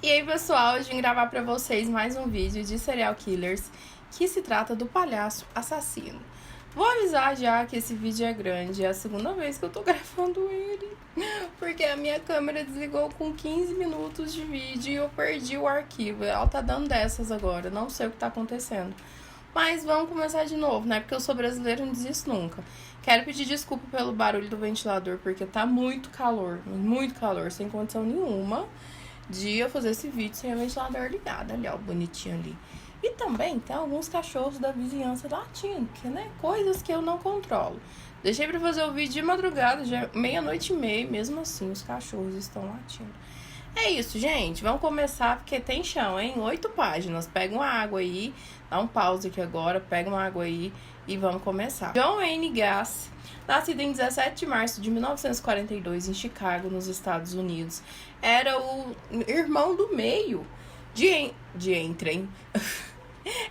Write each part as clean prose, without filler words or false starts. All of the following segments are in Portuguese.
E aí, pessoal, hoje vim gravar pra vocês mais um vídeo de serial killers que se trata do palhaço assassino. Vou avisar já que esse vídeo é grande, é a segunda vez que eu tô gravando ele, porque a minha câmera desligou com 15 minutos de vídeo e eu perdi o arquivo. Ela tá dando dessas agora, não sei o que tá acontecendo. Mas vamos começar de novo, né? Porque eu sou brasileira e não desisto nunca. Quero pedir desculpa pelo barulho do ventilador, porque tá muito calor, sem condição nenhuma de eu fazer esse vídeo sem o ventilador ligado. Ali, ó, bonitinho ali. E também tem alguns cachorros da vizinhança latindo, que, né, coisas que eu não controlo. Deixei pra fazer o vídeo de madrugada, já 00:30, mesmo assim os cachorros estão latindo. É isso, gente, vamos começar porque tem chão, hein? 8 páginas, pega uma água aí, dá um pause aqui agora, pega uma água aí e vamos começar. John Wayne Gacy, nascido em 17 de março de 1942 em Chicago, nos Estados Unidos, era o irmão do meio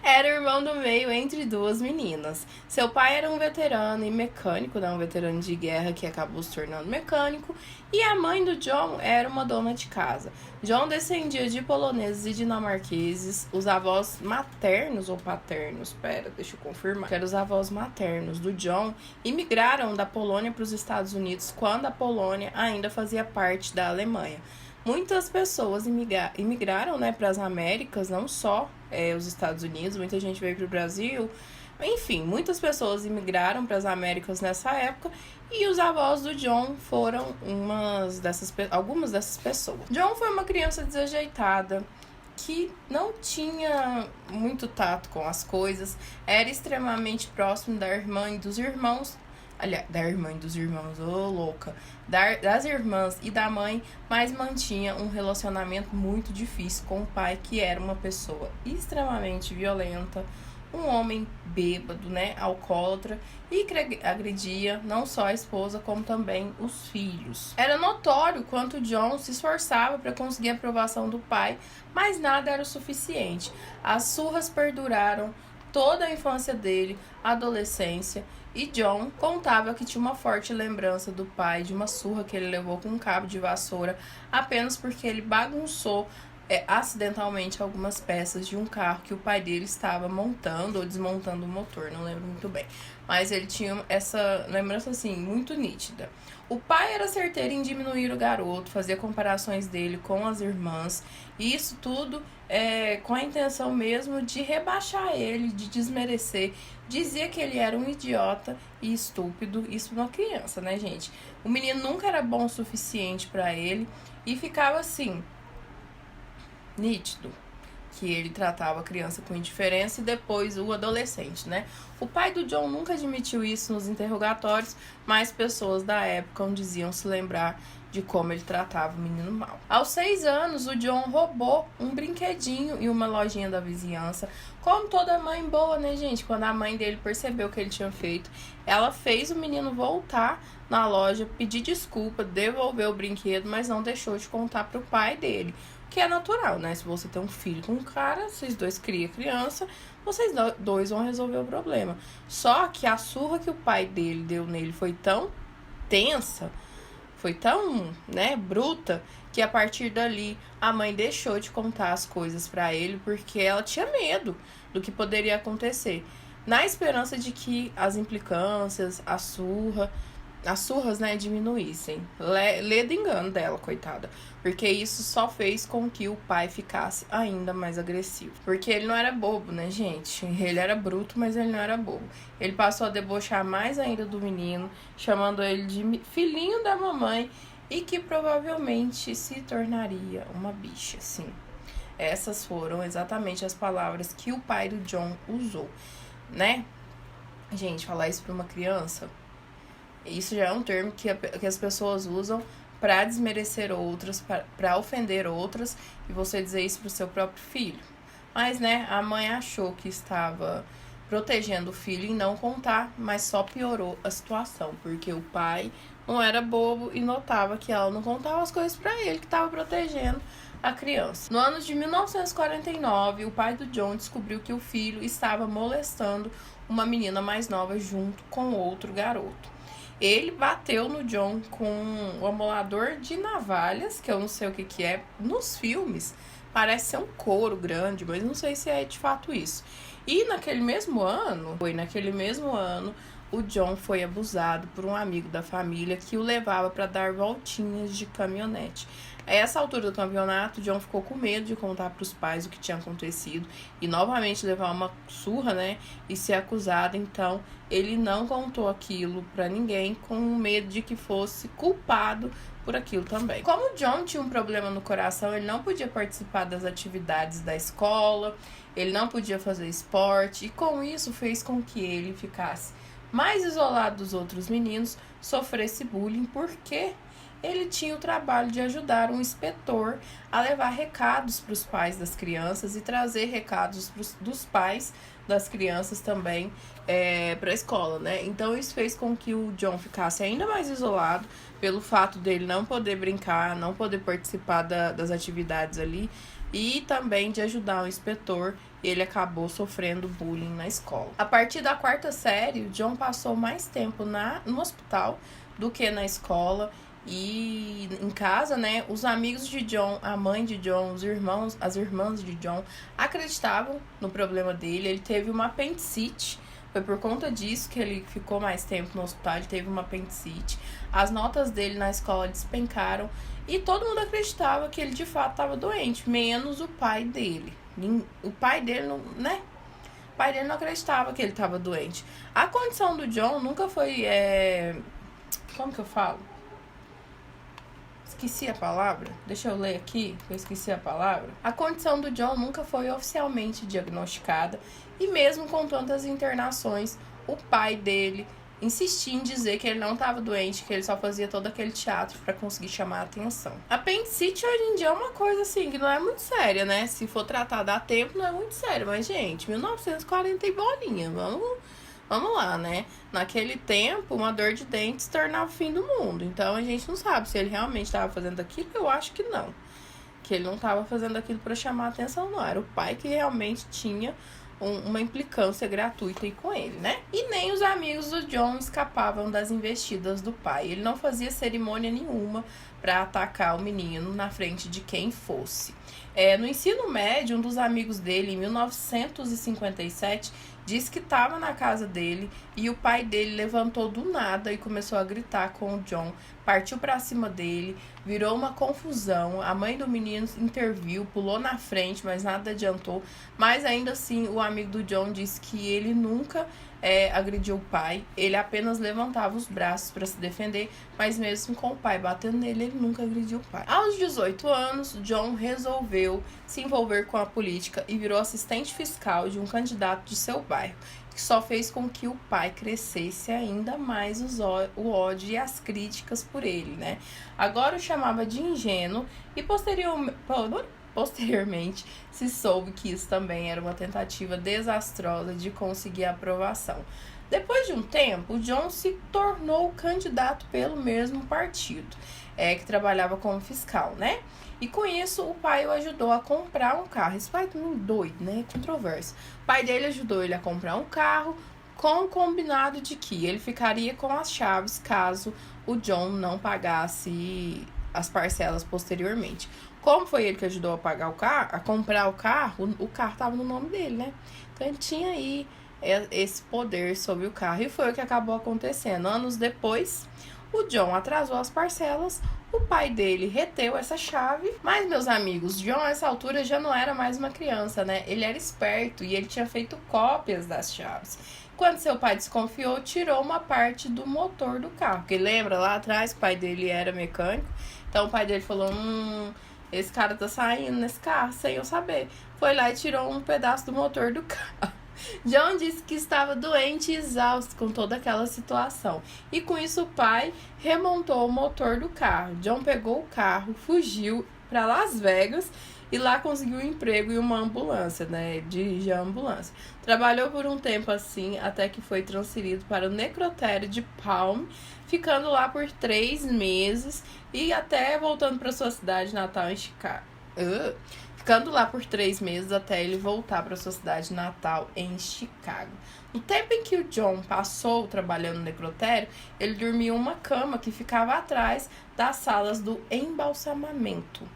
Era o irmão do meio entre duas meninas. Seu pai era um veterano e mecânico, né? Um veterano de guerra que acabou se tornando mecânico. E a mãe do John era uma dona de casa. John descendia de poloneses e dinamarqueses. Os avós maternos ou paternos, deixa eu confirmar, que eram os avós maternos do John, imigraram da Polônia para os Estados Unidos quando a Polônia ainda fazia parte da Alemanha. Muitas pessoas imigraram, né, para as Américas, não só os Estados Unidos, muita gente veio para o Brasil. Enfim, muitas pessoas imigraram para as Américas nessa época e os avós do John foram algumas dessas pessoas. John foi uma criança desajeitada, que não tinha muito tato com as coisas, era extremamente próximo da irmã e dos irmãos. Aliás, da irmã e dos irmãos, louca. Das irmãs e da mãe, mas mantinha um relacionamento muito difícil com o pai, que era uma pessoa extremamente violenta, um homem bêbado, né, alcoólatra, e que agredia não só a esposa, como também os filhos. Era notório quanto John se esforçava para conseguir a aprovação do pai, mas nada era o suficiente. As surras perduraram toda a infância dele, adolescência, e John contava que tinha uma forte lembrança do pai de uma surra que ele levou com um cabo de vassoura apenas porque ele bagunçou acidentalmente algumas peças de um carro que o pai dele estava montando ou desmontando o motor, não lembro muito bem. Mas ele tinha essa lembrança assim, muito nítida. O pai era certeiro em diminuir o garoto, fazia comparações dele com as irmãs, e isso tudo com a intenção mesmo de rebaixar ele, de desmerecer. Dizia que ele era um idiota e estúpido, isso uma criança, né, gente? O menino nunca era bom o suficiente para ele e ficava assim, nítido, que ele tratava a criança com indiferença e depois o adolescente, né? O pai do John nunca admitiu isso nos interrogatórios, mas pessoas da época diziam se lembrar de como ele tratava o menino mal. Aos 6 anos, o John roubou um brinquedinho em uma lojinha da vizinhança. Como toda mãe boa, né, gente? Quando a mãe dele percebeu o que ele tinha feito, ela fez o menino voltar na loja, pedir desculpa, devolver o brinquedo, mas não deixou de contar pro pai dele. Que é natural, né? Se você tem um filho com um cara, vocês dois criam criança, vocês dois vão resolver o problema. Só que a surra que o pai dele deu nele foi tão tensa, foi tão, né, bruta, que a partir dali a mãe deixou de contar as coisas pra ele porque ela tinha medo do que poderia acontecer, na esperança de que as implicâncias, as surras, né, diminuíssem. Lê do engano dela, coitada. Porque isso só fez com que o pai ficasse ainda mais agressivo. Porque ele não era bobo, né, gente? Ele era bruto, mas ele não era bobo. Ele passou a debochar mais ainda do menino, chamando ele de filhinho da mamãe, e que provavelmente se tornaria uma bicha, sim. Essas foram exatamente as palavras que o pai do John usou, né? Gente, falar isso pra uma criança, isso já é um termo que as pessoas usam para desmerecer outras, para ofender outras, e você dizer isso pro seu próprio filho. Mas, né, a mãe achou que estava protegendo o filho em não contar, mas só piorou a situação, porque o pai não era bobo e notava que ela não contava as coisas para ele, que estava protegendo a criança. No ano de 1949, o pai do John descobriu que o filho estava molestando uma menina mais nova junto com outro garoto. Ele bateu no John com o amolador de navalhas, que eu não sei o que é, nos filmes Parece ser um couro grande, mas não sei se é de fato isso. E naquele mesmo ano, o John foi abusado por um amigo da família que o levava para dar voltinhas de caminhonete. A essa altura do campeonato, John ficou com medo de contar para os pais o que tinha acontecido e novamente levar uma surra, né, e ser acusado. Então, ele não contou aquilo para ninguém, com medo de que fosse culpado por aquilo também. Como John tinha um problema no coração, ele não podia participar das atividades da escola, ele não podia fazer esporte, e com isso fez com que ele ficasse mais isolado dos outros meninos, sofresse bullying, porque ele tinha o trabalho de ajudar um inspetor a levar recados para os pais das crianças e trazer recados dos pais das crianças também para a escola, né? Então isso fez com que o John ficasse ainda mais isolado pelo fato dele não poder brincar, não poder participar das atividades ali e também de ajudar o inspetor. Ele acabou sofrendo bullying na escola. A partir da 4ª série, o John passou mais tempo no hospital do que na escola. E em casa, né, os amigos de John, a mãe de John, as irmãs de John acreditavam no problema dele. Ele teve uma apendicite. Foi por conta disso que ele ficou mais tempo no hospital. Ele teve uma apendicite. As notas dele na escola despencaram. E todo mundo acreditava que ele de fato estava doente, menos o pai dele. O pai dele não, né? O pai dele não acreditava que ele estava doente. A condição do John nunca foi... Como que eu falo? Esqueci a palavra. Deixa eu ler aqui, eu esqueci a palavra. A condição do John nunca foi oficialmente diagnosticada. E mesmo com tantas internações, o pai dele insistia em dizer que ele não estava doente, que ele só fazia todo aquele teatro para conseguir chamar a atenção. A apendicite hoje em dia é uma coisa assim que não é muito séria, né? Se for tratada a tempo, não é muito sério. Mas, gente, 1940 e bolinha, vamos lá, né? Naquele tempo, uma dor de dente se tornava o fim do mundo. Então, a gente não sabe se ele realmente estava fazendo aquilo. Eu acho que não. Que ele não estava fazendo aquilo para chamar a atenção, não. Era o pai que realmente tinha uma implicância gratuita aí com ele, né? E nem os amigos do John escapavam das investidas do pai. Ele não fazia cerimônia nenhuma para atacar o menino na frente de quem fosse. No ensino médio, um dos amigos dele, em 1957, disse que estava na casa dele e o pai dele levantou do nada e começou a gritar com o John, partiu para cima dele, virou uma confusão. A mãe do menino interviu, pulou na frente, mas nada adiantou. Mas ainda assim, o amigo do John disse que ele nunca agrediu o pai, ele apenas levantava os braços para se defender, mas mesmo com o pai batendo nele, ele nunca agrediu o pai. Aos 18 anos, John resolveu se envolver com a política e virou assistente fiscal de um candidato de seu bairro, que só fez com que o pai crescesse ainda mais o ódio e as críticas por ele, né? Agora o chamava de ingênuo e posteriormente se soube que isso também era uma tentativa desastrosa de conseguir a aprovação. Depois de um tempo, John se tornou candidato pelo mesmo partido, que trabalhava como fiscal, né? E com isso, o pai o ajudou a comprar um carro. Esse pai é muito doido, né? Controverso. O pai dele ajudou ele a comprar um carro com o combinado de que ele ficaria com as chaves caso o John não pagasse as parcelas posteriormente. Como foi ele que ajudou a pagar o carro, a comprar o carro estava no nome dele, né? Então ele tinha aí esse poder sobre o carro. E foi o que acabou acontecendo. Anos depois, o John atrasou as parcelas, o pai dele reteu essa chave. Mas, meus amigos, John, a essa altura, já não era mais uma criança, né? Ele era esperto e ele tinha feito cópias das chaves. Quando seu pai desconfiou, tirou uma parte do motor do carro. Porque lembra, lá atrás, o pai dele era mecânico. Então, o pai dele falou, esse cara tá saindo nesse carro sem eu saber. Foi lá e tirou um pedaço do motor do carro. John disse que estava doente e exausto com toda aquela situação. E com isso o pai remontou o motor do carro. John pegou o carro, fugiu para Las Vegas e lá conseguiu um emprego em uma ambulância, né? Dirigia a ambulância. Trabalhou por um tempo assim, até que foi transferido para o necrotério de Palm, ficando lá por 3 meses e até voltando para sua cidade natal em Chicago. Ficando lá por 3 meses até ele voltar para sua cidade natal em Chicago. No tempo em que o John passou trabalhando no necrotério, ele dormia em uma cama que ficava atrás das salas do embalsamamento.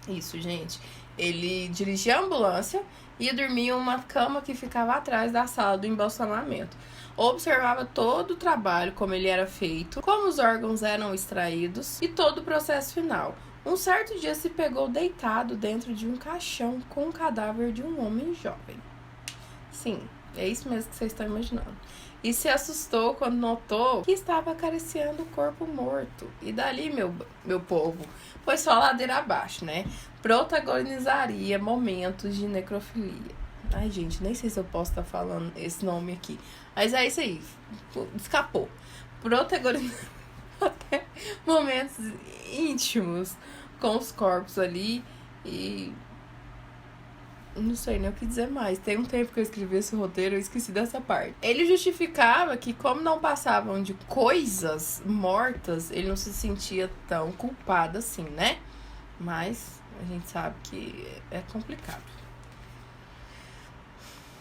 Isso, gente. Ele dirigia a ambulância e dormia em uma cama que ficava atrás da sala do embalsamamento. Observava todo o trabalho, como ele era feito, como os órgãos eram extraídos e todo o processo final. Um certo dia se pegou deitado dentro de um caixão com o cadáver de um homem jovem. Sim, é isso mesmo que vocês estão imaginando. E se assustou quando notou que estava acariciando o corpo morto. E dali, meu povo, foi só ladeira abaixo, né? Protagonizaria momentos de necrofilia. Ai, gente, nem sei se eu posso estar falando esse nome aqui. Mas é isso aí, escapou. Protagonizaria até momentos íntimos com os corpos ali e... não sei nem o que dizer mais. Tem um tempo que eu escrevi esse roteiro, eu esqueci dessa parte. Ele justificava que, como não passavam de coisas mortas, ele não se sentia tão culpado assim, né? Mas a gente sabe que é complicado.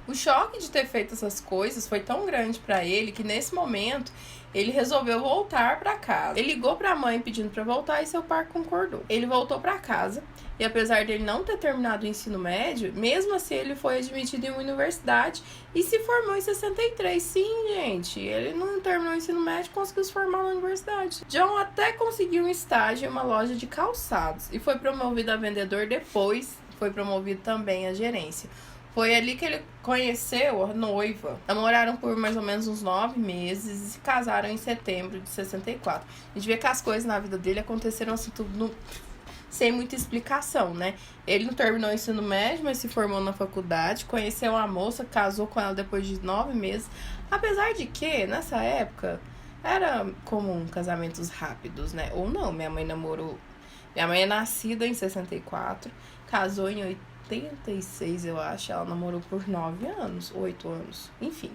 O choque de ter feito essas coisas foi tão grande pra ele que, nesse momento, ele resolveu voltar pra casa. Ele ligou pra mãe pedindo pra voltar e seu pai concordou. Ele voltou pra casa e, apesar dele não ter terminado o ensino médio, mesmo assim ele foi admitido em uma universidade e se formou em 63. Sim, gente, ele não terminou o ensino médio e conseguiu se formar na universidade. John até conseguiu um estágio em uma loja de calçados e foi promovido a vendedor, depois foi promovido também a gerência. Foi ali que ele conheceu a noiva. Namoraram por mais ou menos uns 9 meses e se casaram em setembro de 64. A gente vê que as coisas na vida dele aconteceram assim tudo sem muita explicação, né? Ele não terminou o ensino médio, mas se formou na faculdade, conheceu a moça, casou com ela depois de 9 meses. Apesar de que, nessa época, era comum casamentos rápidos, né? Ou não, minha mãe namorou... Minha mãe é nascida em 64, casou em 86, eu acho. Ela namorou por 9 anos, 8 anos, enfim.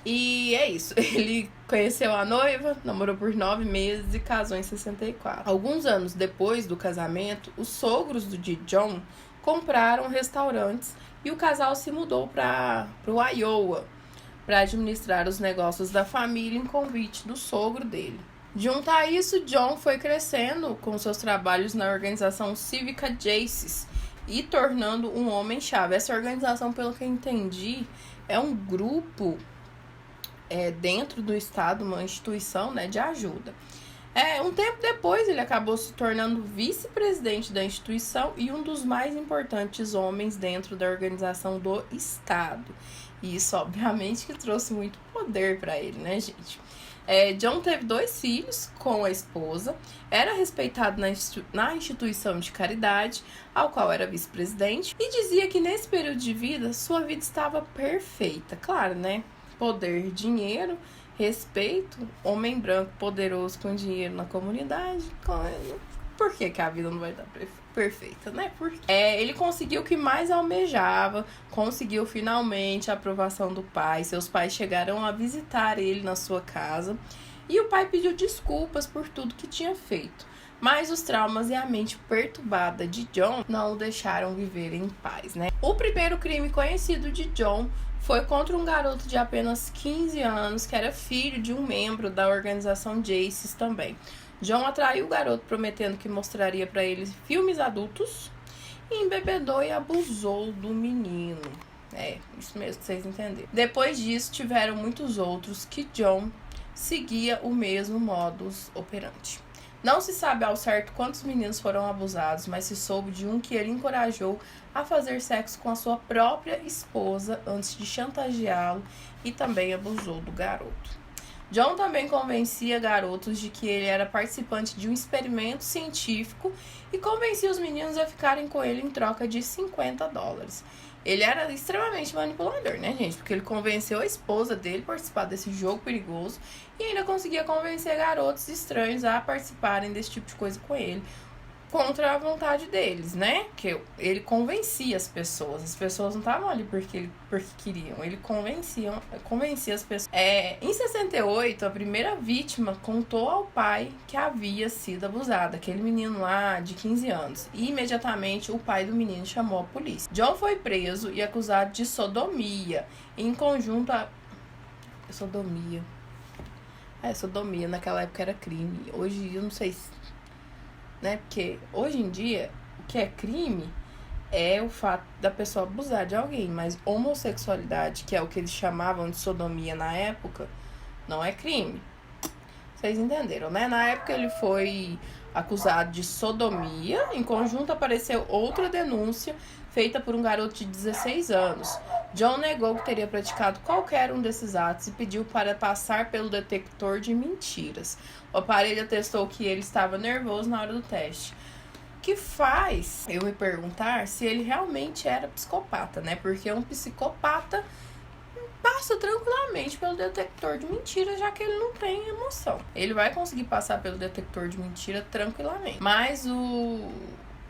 E é isso, ele conheceu a noiva, namorou por 9 meses e casou em 64. Alguns anos depois do casamento, os sogros de John compraram restaurantes e o casal se mudou para o Iowa para administrar os negócios da família em convite do sogro dele. Junto a isso, John foi crescendo com seus trabalhos na organização cívica Jaycees e tornando um homem-chave. Essa organização, pelo que eu entendi, é um grupo dentro do Estado, uma instituição, né, de ajuda. Um tempo depois, ele acabou se tornando vice-presidente da instituição e um dos mais importantes homens dentro da organização do Estado. E isso, obviamente, que trouxe muito poder para ele, né, gente? John teve 2 filhos com a esposa, era respeitado na instituição de caridade, ao qual era vice-presidente, e dizia que nesse período de vida, sua vida estava perfeita. Claro, né? Poder, dinheiro, respeito, homem branco poderoso com dinheiro na comunidade. Por que a vida não vai estar perfeita, né? Porque ele conseguiu o que mais almejava, conseguiu finalmente a aprovação do pai. Seus pais chegaram a visitar ele na sua casa e o pai pediu desculpas por tudo que tinha feito. Mas os traumas e a mente perturbada de John não o deixaram viver em paz, né? O primeiro crime conhecido de John foi contra um garoto de apenas 15 anos, que era filho de um membro da organização Jaycees também. John atraiu o garoto prometendo que mostraria para ele filmes adultos e embebedou e abusou do menino. Isso mesmo que vocês entenderam. Depois disso, tiveram muitos outros que John seguia o mesmo modus operandi. Não se sabe ao certo quantos meninos foram abusados, mas se soube de um que ele encorajou a fazer sexo com a sua própria esposa antes de chantageá-lo e também abusou do garoto. John também convencia garotos de que ele era participante de um experimento científico e convencia os meninos a ficarem com ele em troca de $50. Ele era extremamente manipulador, né, gente? Porque ele convenceu a esposa dele a participar desse jogo perigoso e ainda conseguia convencer garotos estranhos a participarem desse tipo de coisa com ele, contra a vontade deles, né? Que ele convencia as pessoas não estavam ali porque queriam, ele convencia as pessoas. Em 68, a primeira vítima contou ao pai que havia sido abusada, aquele menino lá de 15 anos, e imediatamente o pai do menino chamou a polícia. John foi preso e acusado de sodomia, em conjunto a... Sodomia naquela época era crime, hoje eu não sei se... né? Porque hoje em dia, o que é crime é o fato da pessoa abusar de alguém, mas homossexualidade, que é o que eles chamavam de sodomia na época, não é crime. Vocês entenderam, né? Na época ele foi acusado de sodomia. Em conjunto apareceu outra denúncia feita por um garoto de 16 anos. John negou que teria praticado qualquer um desses atos e pediu para passar pelo detector de mentiras. O aparelho atestou que ele estava nervoso na hora do teste. Que faz eu me perguntar se ele realmente era psicopata, né? Porque um psicopata passa tranquilamente pelo detector de mentira, já que ele não tem emoção. Ele vai conseguir passar pelo detector de mentira tranquilamente. Mas o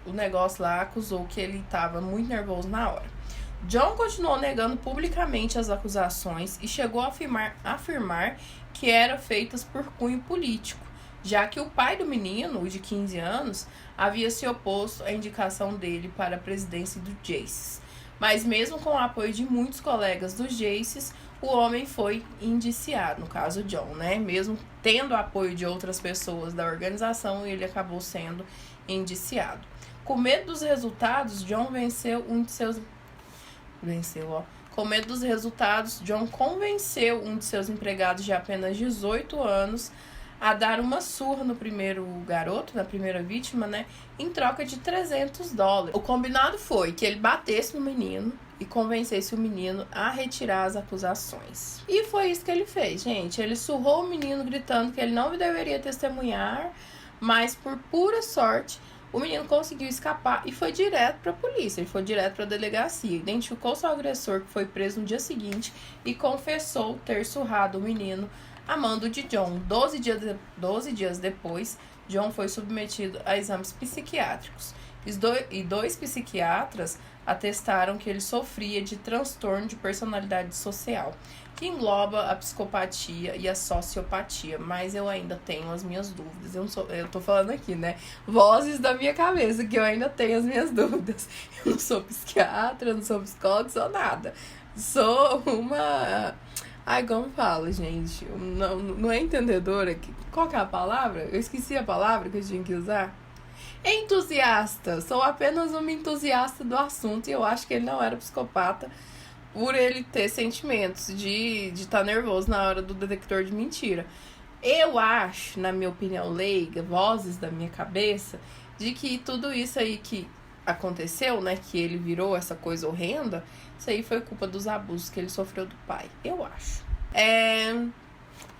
negócio lá acusou que ele estava muito nervoso na hora. John continuou negando publicamente as acusações e chegou a afirmar que eram feitas por cunho político, já que o pai do menino, de 15 anos, havia se oposto à indicação dele para a presidência do Jaycees. Mas mesmo com o apoio de muitos colegas do Jaycees, o homem foi indiciado, no caso John, né? Mesmo tendo apoio de outras pessoas da organização, ele acabou sendo indiciado. Com medo dos resultados, John Com medo dos resultados, John convenceu um de seus empregados de apenas 18 anos a dar uma surra no primeiro garoto, na primeira vítima, né, em troca de $300. O combinado foi que ele batesse no menino e convencesse o menino a retirar as acusações. E foi isso que ele fez, gente. Ele surrou o menino gritando que ele não deveria testemunhar, mas por pura sorte, o menino conseguiu escapar e foi direto para a polícia, ele foi direto para a delegacia. Identificou seu agressor, que foi preso no dia seguinte, e confessou ter surrado o menino a mando de John. 12 dias depois, John foi submetido a exames psiquiátricos. E dois psiquiatras atestaram que ele sofria de transtorno de personalidade dissocial, que engloba a psicopatia e a sociopatia, mas eu ainda tenho as minhas dúvidas. Eu tô falando aqui, né? Vozes da minha cabeça, que eu ainda tenho as minhas dúvidas. Eu não sou psiquiatra, não sou psicóloga, sou nada. Sou uma... Ai, como fala, gente? Não é entendedora. Qual que é a palavra? Eu esqueci a palavra que eu tinha que usar. Entusiasta. Sou apenas uma entusiasta do assunto e eu acho que ele não era psicopata por ele ter sentimentos de estar nervoso na hora do detector de mentira. Eu acho, na minha opinião leiga, vozes da minha cabeça, de que tudo isso aí que aconteceu, né, que ele virou essa coisa horrenda, isso aí foi culpa dos abusos que ele sofreu do pai, eu acho.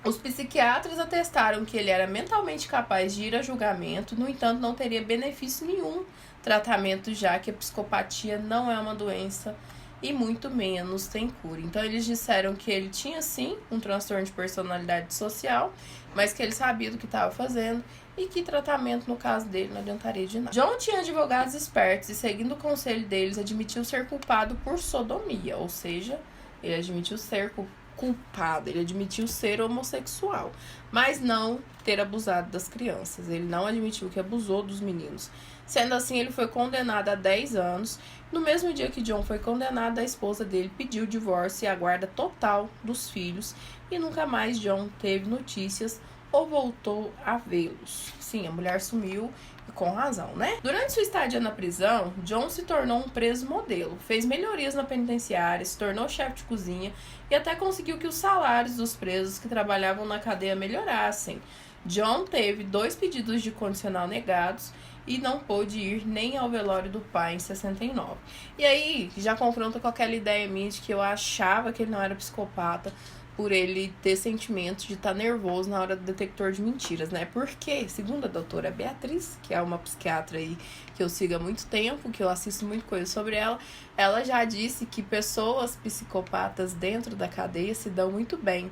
Os psiquiatras atestaram que ele era mentalmente capaz de ir a julgamento, no entanto, não teria benefício nenhum tratamento, já que a psicopatia não é uma doença e muito menos tem cura. Então, eles disseram que ele tinha, sim, um transtorno de personalidade dissocial, mas que ele sabia do que estava fazendo e que tratamento, no caso dele, não adiantaria de nada. John tinha advogados espertos e, seguindo o conselho deles, admitiu ser culpado por sodomia, ou seja, ele admitiu ser culpado, ele admitiu ser homossexual, mas não ter abusado das crianças. Ele não admitiu que abusou dos meninos. Sendo assim, ele foi condenado a 10 anos. No mesmo dia que John foi condenado, a esposa dele pediu o divórcio e a guarda total dos filhos, e nunca mais John teve notícias ou voltou a vê-los. Sim, a mulher sumiu, e com razão, né? Durante sua estadia na prisão, John se tornou um preso modelo, fez melhorias na penitenciária, se tornou chefe de cozinha e até conseguiu que os salários dos presos que trabalhavam na cadeia melhorassem. John teve 2 pedidos de condicional negados e não pôde ir nem ao velório do pai em 69. E aí, já confronta com aquela ideia minha de que eu achava que ele não era psicopata por ele ter sentimentos de estar nervoso na hora do detector de mentiras, né? Porque, segundo a doutora Beatriz, que é uma psiquiatra aí que eu sigo há muito tempo, que eu assisto muita coisa sobre ela, ela já disse que pessoas psicopatas dentro da cadeia se dão muito bem.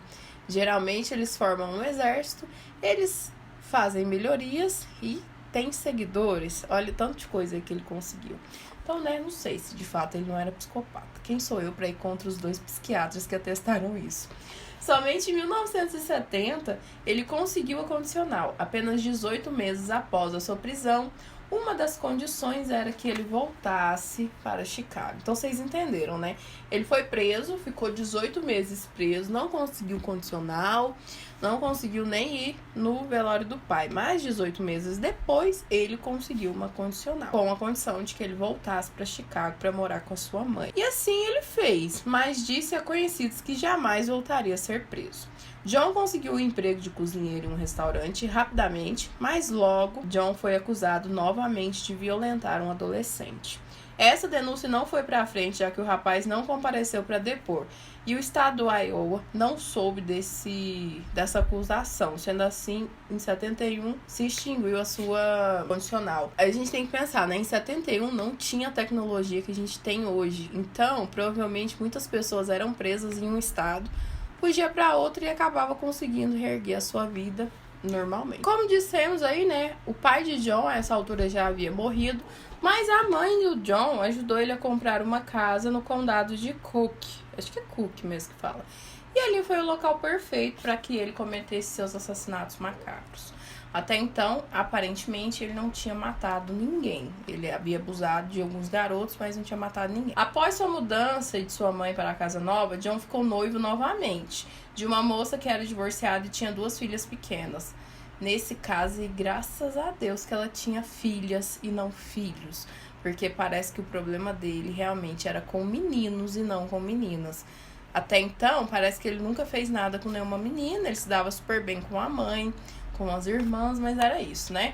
Geralmente eles formam um exército, eles fazem melhorias e têm seguidores. Olha o tanto de coisa que ele conseguiu. Então, né, não sei se de fato ele não era psicopata. Quem sou eu para ir contra os 2 psiquiatras que atestaram isso? Somente em 1970 ele conseguiu a condicional. Apenas 18 meses após a sua prisão, Uma das condições era que ele voltasse para Chicago. Então vocês entenderam, né? Ele foi preso, ficou 18 meses preso, não conseguiu condicional, não conseguiu nem ir no velório do pai. Mas 18 meses depois, ele conseguiu uma condicional, com a condição de que ele voltasse para Chicago para morar com a sua mãe. E assim ele fez, mas disse a conhecidos que jamais voltaria a ser preso. John conseguiu um emprego de cozinheiro em um restaurante rapidamente, mas logo John foi acusado novamente de violentar um adolescente. Essa denúncia não foi para frente, já que o rapaz não compareceu para depor, e o estado do Iowa não soube dessa acusação. Sendo assim, em 71 se extinguiu a sua condicional. A gente tem que pensar, né? Em 71 não tinha a tecnologia que a gente tem hoje, então provavelmente muitas pessoas eram presas em um estado, fugia para outro e acabava conseguindo reerguer a sua vida normalmente. Como dissemos aí, né, o pai de John a essa altura já havia morrido, mas a mãe do John ajudou ele a comprar uma casa no condado de Cook. Acho que é Cook mesmo que fala. E ali foi o local perfeito para que ele cometesse seus assassinatos macabros. Até então, aparentemente, ele não tinha matado ninguém. Ele havia abusado de alguns garotos, mas não tinha matado ninguém. Após sua mudança de sua mãe para a casa nova, John ficou noivo novamente de uma moça que era divorciada e tinha 2 filhas pequenas. Nesse caso, e graças a Deus que ela tinha filhas e não filhos, porque parece que o problema dele realmente era com meninos e não com meninas. Até então, parece que ele nunca fez nada com nenhuma menina, ele se dava super bem com a mãe, com as irmãs, mas era isso, né?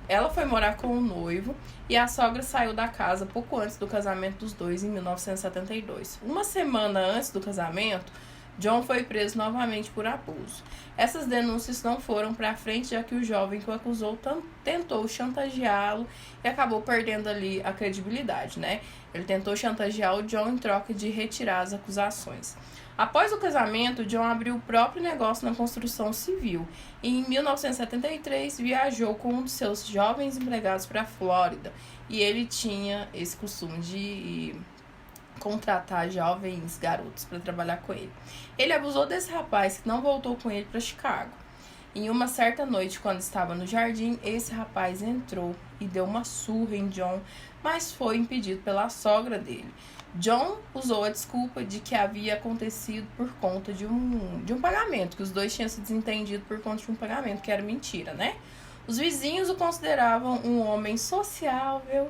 Ela foi morar com o noivo e a sogra saiu da casa pouco antes do casamento dos dois, em 1972. Uma semana antes do casamento, John foi preso novamente por abuso. Essas denúncias não foram para frente, já que o jovem que o acusou tentou chantageá-lo e acabou perdendo ali a credibilidade, né? Ele tentou chantagear o John em troca de retirar as acusações. Após o casamento, John abriu o próprio negócio na construção civil e em 1973 viajou com um de seus jovens empregados para a Flórida, e ele tinha esse costume de contratar jovens garotos para trabalhar com ele. Ele abusou desse rapaz que não voltou com ele para Chicago. Em uma certa noite, quando estava no jardim, esse rapaz entrou e deu uma surra em John, mas foi impedido pela sogra dele. John usou a desculpa de que havia acontecido por conta de um pagamento, que os dois tinham se desentendido por conta de um pagamento, que era mentira, né? Os vizinhos o consideravam um homem sociável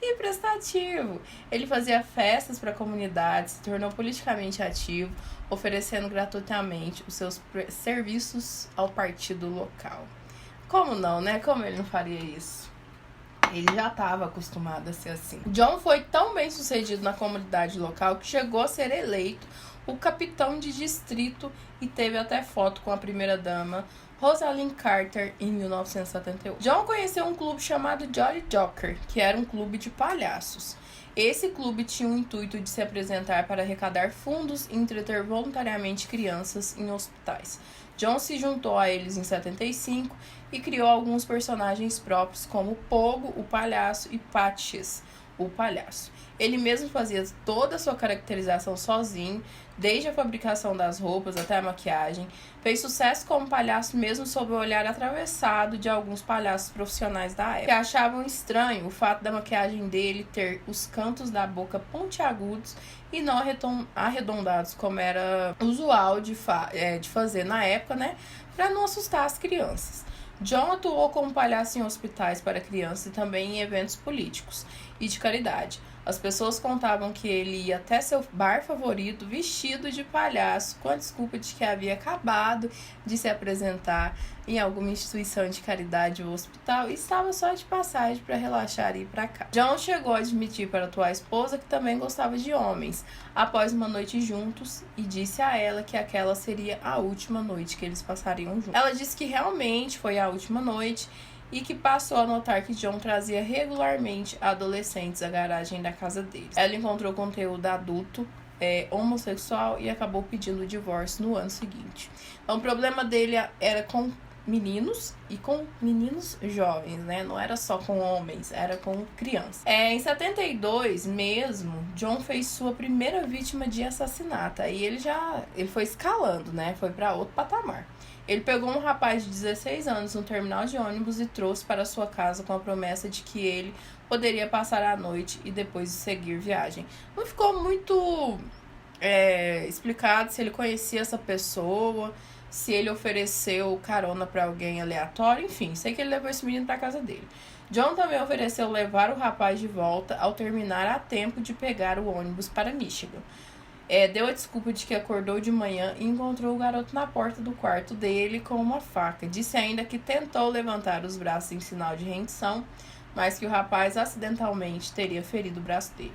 e prestativo. Ele fazia festas para a comunidade, se tornou politicamente ativo, oferecendo gratuitamente os seus serviços ao partido local. Como não, né? Como ele não faria isso? Ele já estava acostumado a ser assim. John foi tão bem sucedido na comunidade local que chegou a ser eleito o capitão de distrito e teve até foto com a primeira-dama Rosalind Carter em 1978. John conheceu um clube chamado Jolly Joker, que era um clube de palhaços. Esse clube tinha o intuito de se apresentar para arrecadar fundos e entreter voluntariamente crianças em hospitais. John se juntou a eles em 75 e criou alguns personagens próprios, como Pogo, o palhaço, e Patches, o palhaço. Ele mesmo fazia toda a sua caracterização sozinho, desde a fabricação das roupas até a maquiagem. Fez sucesso como palhaço mesmo sob o olhar atravessado de alguns palhaços profissionais da época, que achavam estranho o fato da maquiagem dele ter os cantos da boca pontiagudos e não arredondados, como era usual de fazer na época, né, para não assustar as crianças. John atuou como palhaço em hospitais para crianças e também em eventos políticos e de caridade. As pessoas contavam que ele ia até seu bar favorito vestido de palhaço, com a desculpa de que havia acabado de se apresentar em alguma instituição de caridade ou hospital e estava só de passagem para relaxar e ir para cá. John chegou a admitir para a atual esposa que também gostava de homens, após uma noite juntos, e disse a ela que aquela seria a última noite que eles passariam juntos. Ela disse que realmente foi a última noite e que passou a notar que John trazia regularmente adolescentes à garagem da casa deles. Ela encontrou conteúdo adulto, homossexual, e acabou pedindo o divórcio no ano seguinte. Então, o problema dele era com meninos e com meninos jovens, né? Não era só com homens, era com crianças. Em 72 mesmo, John fez sua primeira vítima de assassinato. Aí ele foi escalando, né? Foi para outro patamar. Ele pegou um rapaz de 16 anos no terminal de ônibus e trouxe para sua casa com a promessa de que ele poderia passar a noite e depois seguir viagem. Não ficou muito explicado se ele conhecia essa pessoa, se ele ofereceu carona para alguém aleatório, enfim, sei que ele levou esse menino para casa dele. John também ofereceu levar o rapaz de volta ao terminar a tempo de pegar o ônibus para Michigan. Deu a desculpa de que acordou de manhã e encontrou o garoto na porta do quarto dele com uma faca. Disse ainda que tentou levantar os braços em sinal de rendição, mas que o rapaz acidentalmente teria ferido o braço dele.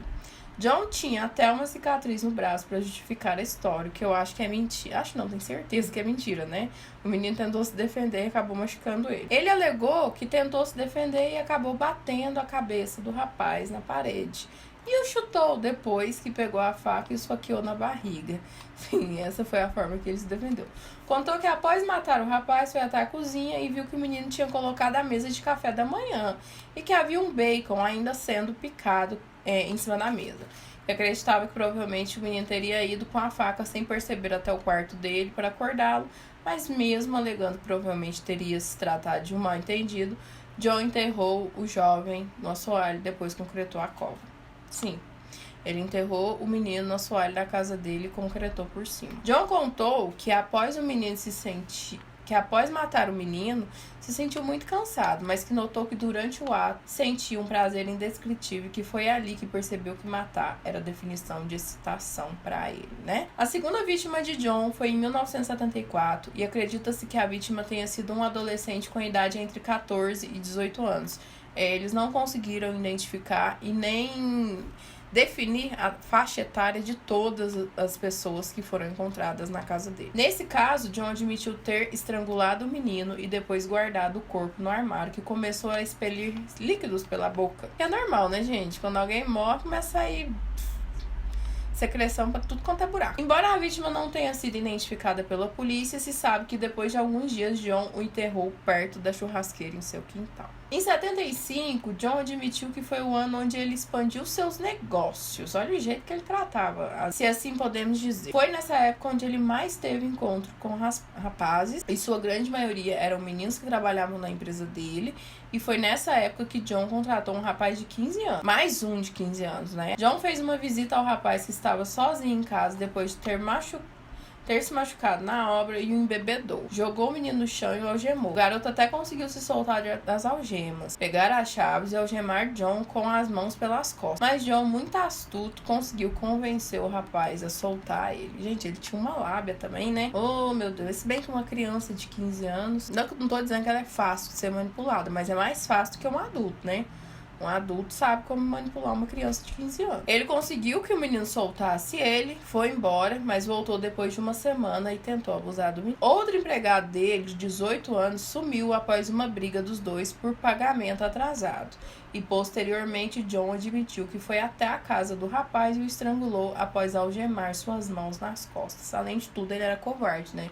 John tinha até uma cicatriz no braço para justificar a história, que eu acho que é mentira. Acho não, tenho certeza que é mentira, né? O menino tentou se defender e acabou machucando ele. Ele alegou que tentou se defender e acabou batendo a cabeça do rapaz na parede. E o chutou depois que pegou a faca e esfaqueou na barriga. Sim, essa foi a forma que ele se defendeu. Contou que após matar o rapaz, foi até a cozinha e viu que o menino tinha colocado a mesa de café da manhã e que havia um bacon ainda sendo picado em cima da mesa. Ele acreditava que provavelmente o menino teria ido com a faca sem perceber até o quarto dele para acordá-lo, mas mesmo alegando que provavelmente teria se tratado de um mal-entendido, John enterrou o jovem no assoalho e depois concretou a cova. Sim, ele enterrou o menino no assoalho da casa dele e concretou por cima. John contou que após matar o menino, se sentiu muito cansado, mas que notou que durante o ato sentia um prazer indescritível e que foi ali que percebeu que matar era a definição de excitação para ele, né? A segunda vítima de John foi em 1974 e acredita-se que a vítima tenha sido um adolescente com idade entre 14 e 18 anos. Eles não conseguiram identificar e nem definir a faixa etária de todas as pessoas que foram encontradas na casa dele. Nesse caso, John admitiu ter estrangulado o menino e depois guardado o corpo no armário, que começou a expelir líquidos pela boca. É normal, né, gente? Quando alguém morre, começa a ir secreção para tudo quanto é buraco. Embora a vítima não tenha sido identificada pela polícia, se sabe que depois de alguns dias, John o enterrou perto da churrasqueira em seu quintal. Em 75, John admitiu que foi o ano onde ele expandiu seus negócios. Olha o jeito que ele tratava, se assim podemos dizer. Foi nessa época onde ele mais teve encontro com rapazes, e sua grande maioria eram meninos que trabalhavam na empresa dele. E foi nessa época que John contratou um rapaz de 15 anos. Mais um de 15 anos, né? John fez uma visita ao rapaz que estava sozinho em casa depois de ter se machucado na obra e o embebedou. Jogou o menino no chão e o algemou. O garoto até conseguiu se soltar das algemas, pegar as chaves e algemar John com as mãos pelas costas. Mas John, muito astuto, conseguiu convencer o rapaz a soltar ele. Gente, ele tinha uma lábia também, né? Oh, meu Deus. Se bem que uma criança de 15 anos... Não tô dizendo que ela é fácil de ser manipulada, mas é mais fácil do que um adulto, né? Um adulto sabe como manipular uma criança de 15 anos. Ele conseguiu que o menino soltasse ele, foi embora, mas voltou depois de uma semana e tentou abusar do menino. Outro empregado dele, de 18 anos, sumiu após uma briga dos dois por pagamento atrasado. E posteriormente, John admitiu que foi até a casa do rapaz e o estrangulou após algemar suas mãos nas costas. Além de tudo, ele era covarde, né?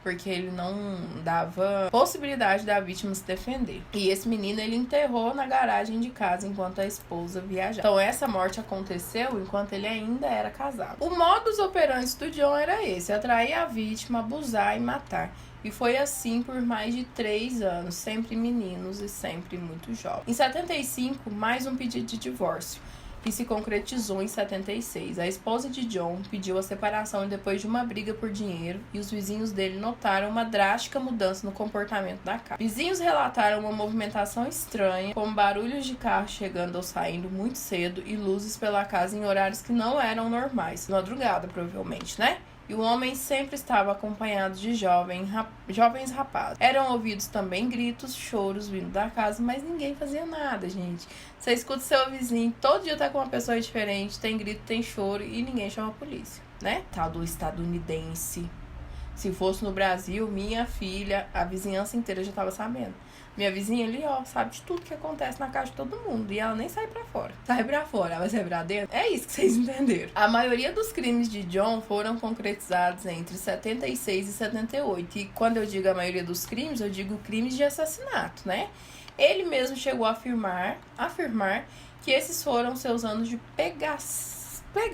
Porque ele não dava possibilidade da vítima se defender. E esse menino, ele enterrou na garagem de casa enquanto a esposa viajava. Então, essa morte aconteceu enquanto ele ainda era casado. O modus operandi do John era esse: atrair a vítima, abusar e matar. E foi assim por mais de 3 anos, sempre meninos e sempre muito jovens. Em 75, mais um pedido de divórcio, que se concretizou em 76. A esposa de John pediu a separação depois de uma briga por dinheiro e os vizinhos dele notaram uma drástica mudança no comportamento da casa. Vizinhos relataram uma movimentação estranha, como barulhos de carro chegando ou saindo muito cedo e luzes pela casa em horários que não eram normais. Madrugada, provavelmente, né? E o homem sempre estava acompanhado de jovens rapazes. Eram ouvidos também gritos, choros vindo da casa, mas ninguém fazia nada, gente. Você escuta seu vizinho, todo dia tá com uma pessoa diferente, tem grito, tem choro e ninguém chama a polícia, né? Tal do estadunidense. Se fosse no Brasil, minha filha, a vizinhança inteira já tava sabendo. Minha vizinha ali, ó, sabe de tudo que acontece na casa de todo mundo. E ela nem sai pra fora. Sai pra fora, ela vai sair pra dentro. É isso que vocês entenderam. A maioria dos crimes de John foram concretizados entre 76 e 78. E quando eu digo a maioria dos crimes, eu digo crimes de assassinato, né? Ele mesmo chegou a afirmar que esses foram seus anos de pegação.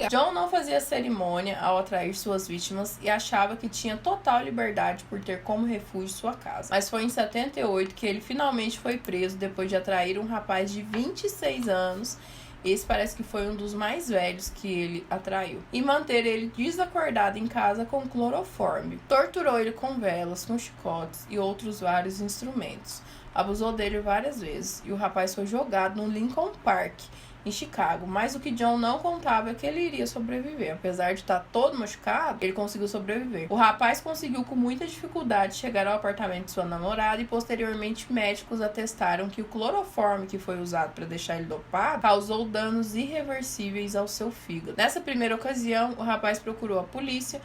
John não fazia cerimônia ao atrair suas vítimas e achava que tinha total liberdade por ter como refúgio sua casa. Mas foi em 78 que ele finalmente foi preso depois de atrair um rapaz de 26 anos. Esse parece que foi um dos mais velhos que ele atraiu. E manter ele desacordado em casa com cloroforme. Torturou ele com velas, com chicotes e outros vários instrumentos. Abusou dele várias vezes. E o rapaz foi jogado no Lincoln Park, em Chicago, mas o que John não contava é que ele iria sobreviver. Apesar de estar todo machucado, ele conseguiu sobreviver. O rapaz conseguiu com muita dificuldade chegar ao apartamento de sua namorada e posteriormente médicos atestaram que o cloroforme que foi usado para deixar ele dopado causou danos irreversíveis ao seu fígado. Nessa primeira ocasião, o rapaz procurou a polícia,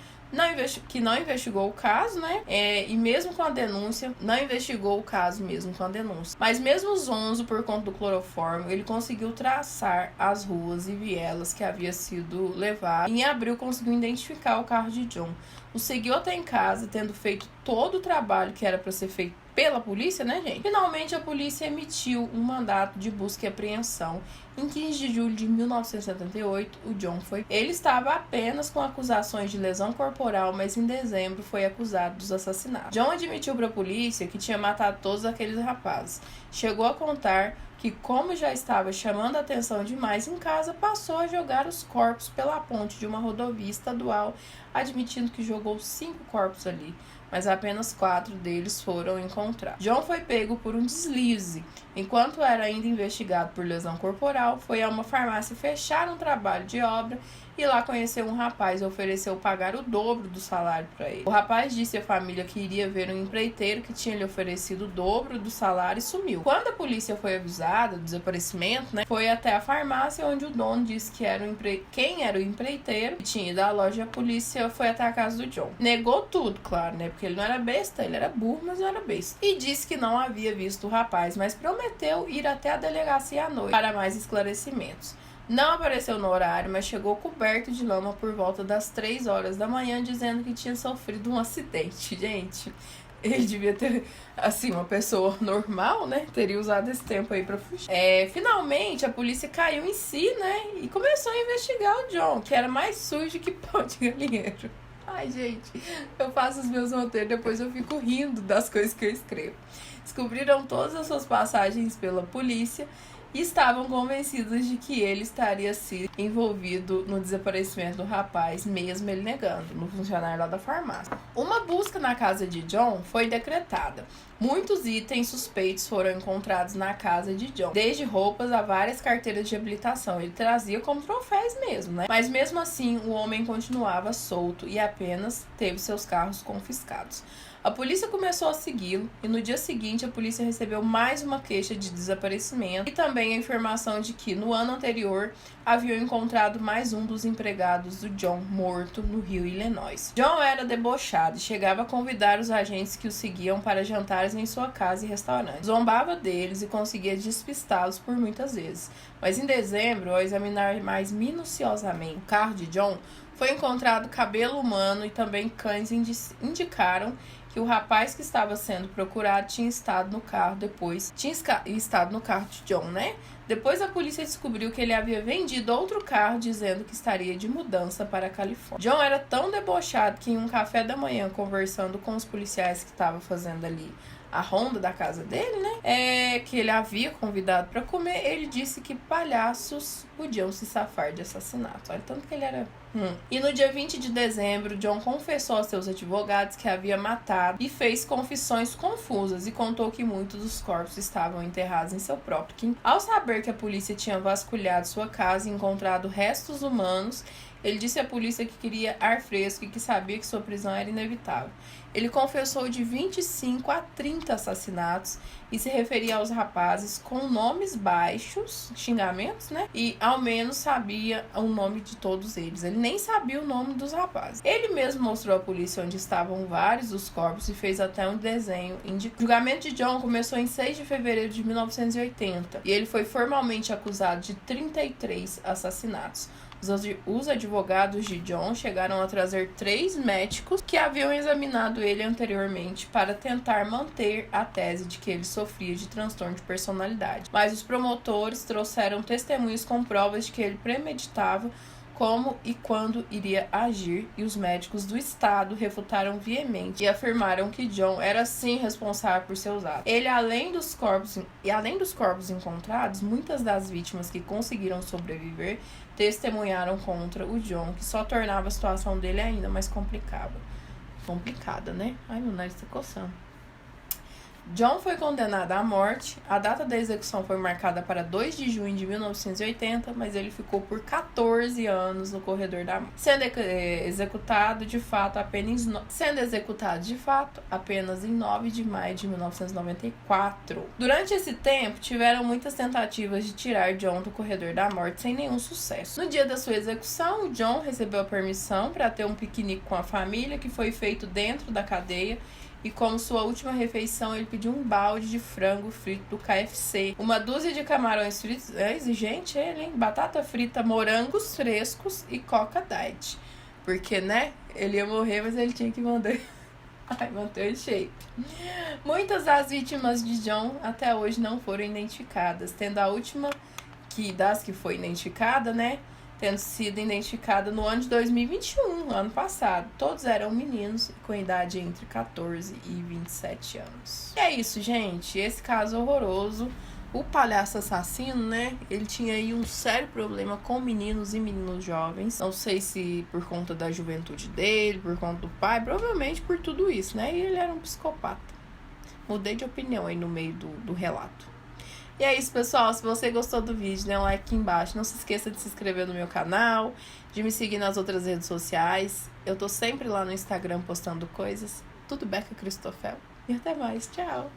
que não investigou o caso, né? E mesmo com a denúncia, não investigou o caso mesmo com a denúncia. Mas mesmo zonzo por conta do cloroforme, ele conseguiu traçar as ruas e vielas que havia sido levado. E em abril conseguiu identificar o carro de John. O seguiu até em casa, tendo feito todo o trabalho que era para ser feito pela polícia, né, gente? Finalmente, a polícia emitiu um mandato de busca e apreensão. Em 15 de julho de 1978, o John foi... Ele estava apenas com acusações de lesão corporal, mas em dezembro foi acusado dos assassinatos. John admitiu para a polícia que tinha matado todos aqueles rapazes. Chegou a contar que, como já estava chamando a atenção demais em casa, passou a jogar os corpos pela ponte de uma rodovia estadual, admitindo que jogou 5 corpos ali, mas apenas 4 deles foram encontrados. John foi pego por um deslize. Enquanto era ainda investigado por lesão corporal, foi a uma farmácia fechar um trabalho de obra e lá conheceu um rapaz e ofereceu pagar o dobro do salário para ele. O rapaz disse à família que iria ver um empreiteiro que tinha lhe oferecido o dobro do salário e sumiu. Quando a polícia foi avisada do desaparecimento, né, foi até a farmácia onde o dono disse que era quem era o empreiteiro que tinha ido à loja. A polícia foi até a casa do John. Negou tudo, claro, né, porque ele não era besta, ele era burro, mas não era besta. E disse que não havia visto o rapaz, mas prometeu ir até a delegacia à noite para mais esclarecimentos. Não apareceu no horário, mas chegou coberto de lama por volta das 3 horas da manhã, dizendo que tinha sofrido um acidente. Gente, ele devia ter, assim, uma pessoa normal, né? Teria usado esse tempo aí pra fugir. Finalmente, a polícia caiu em si, né? E começou a investigar o John, que era mais sujo que pão de galinheiro. Ai, gente, eu faço os meus roteiros, depois eu fico rindo das coisas que eu escrevo. Descobriram todas as suas passagens pela polícia e estavam convencidos de que ele estaria sido envolvido no desaparecimento do rapaz, mesmo ele negando, no funcionário lá da farmácia. Uma busca na casa de John foi decretada. Muitos itens suspeitos foram encontrados na casa de John, desde roupas a várias carteiras de habilitação. Ele trazia como troféus mesmo, né? Mas mesmo assim, o homem continuava solto e apenas teve seus carros confiscados. A polícia começou a segui-lo e no dia seguinte a polícia recebeu mais uma queixa de desaparecimento e também a informação de que no ano anterior haviam encontrado mais um dos empregados do John morto no Rio Illinois. John era debochado e chegava a convidar os agentes que o seguiam para jantares em sua casa e restaurantes. Zombava deles e conseguia despistá-los por muitas vezes. Mas em dezembro, ao examinar mais minuciosamente o carro de John, foi encontrado cabelo humano e também cães indicaram que o rapaz que estava sendo procurado tinha estado no carro de John, né? Depois a polícia descobriu que ele havia vendido outro carro, dizendo que estaria de mudança para a Califórnia. John era tão debochado que em um café da manhã, conversando com os policiais que estavam fazendo ali a ronda da casa dele, né? Que ele havia convidado para comer, ele disse que palhaços podiam se safar de assassinato. Olha, tanto que ele era... E no dia 20 de dezembro, John confessou aos seus advogados que havia matado e fez confissões confusas e contou que muitos dos corpos estavam enterrados em seu próprio quintal. Ao saber que a polícia tinha vasculhado sua casa e encontrado restos humanos, Ele disse à polícia que queria ar fresco e que sabia que sua prisão era inevitável. Ele confessou de 25 a 30 assassinatos e se referia aos rapazes com nomes baixos, xingamentos, né? E ao menos sabia o nome de todos eles. Ele nem sabia o nome dos rapazes. Ele mesmo mostrou à polícia onde estavam vários dos corpos e fez até um desenho indicando. O julgamento de John começou em 6 de fevereiro de 1980 e ele foi formalmente acusado de 33 assassinatos. Os advogados de John chegaram a trazer 3 médicos que haviam examinado ele anteriormente para tentar manter a tese de que ele sofria de transtorno de personalidade. Mas os promotores trouxeram testemunhas com provas de que ele premeditava como e quando iria agir, e os médicos do estado refutaram veemente e afirmaram que John era sim responsável por seus atos. Ele, além dos corpos encontrados, muitas das vítimas que conseguiram sobreviver testemunharam contra o John, que só tornava a situação dele ainda mais complicada, né? Ai, meu nariz tá coçando. John foi condenado à morte. A data da execução foi marcada para 2 de junho de 1980, mas ele ficou por 14 anos no corredor da morte, sendo executado de fato apenas em 9 de maio de 1994. Durante esse tempo, tiveram muitas tentativas de tirar John do corredor da morte sem nenhum sucesso. No dia da sua execução, John recebeu a permissão para ter um piquenique com a família, que foi feito dentro da cadeia. E como sua última refeição, ele pediu um balde de frango frito do KFC, uma dúzia de camarões fritos, é exigente ele, hein? Batata frita, morangos frescos e Coca Diet. Porque, né, ele ia morrer, mas ele tinha que manter o shape. Muitas das vítimas de John até hoje não foram identificadas, tendo a última das que foi identificada, né, tendo sido identificada no ano de 2021, ano passado. Todos eram meninos com idade entre 14 e 27 anos. E é isso, gente. Esse caso horroroso. O palhaço assassino, né? Ele tinha aí um sério problema com meninos e meninos jovens. Não sei se por conta da juventude dele, por conta do pai, provavelmente por tudo isso, né? E ele era um psicopata. Mudei de opinião aí no meio do relato. E é isso, pessoal. Se você gostou do vídeo, dê um like aqui embaixo. Não se esqueça de se inscrever no meu canal, de me seguir nas outras redes sociais. Eu tô sempre lá no Instagram postando coisas. Tudo Beca Cristofel. E até mais. Tchau!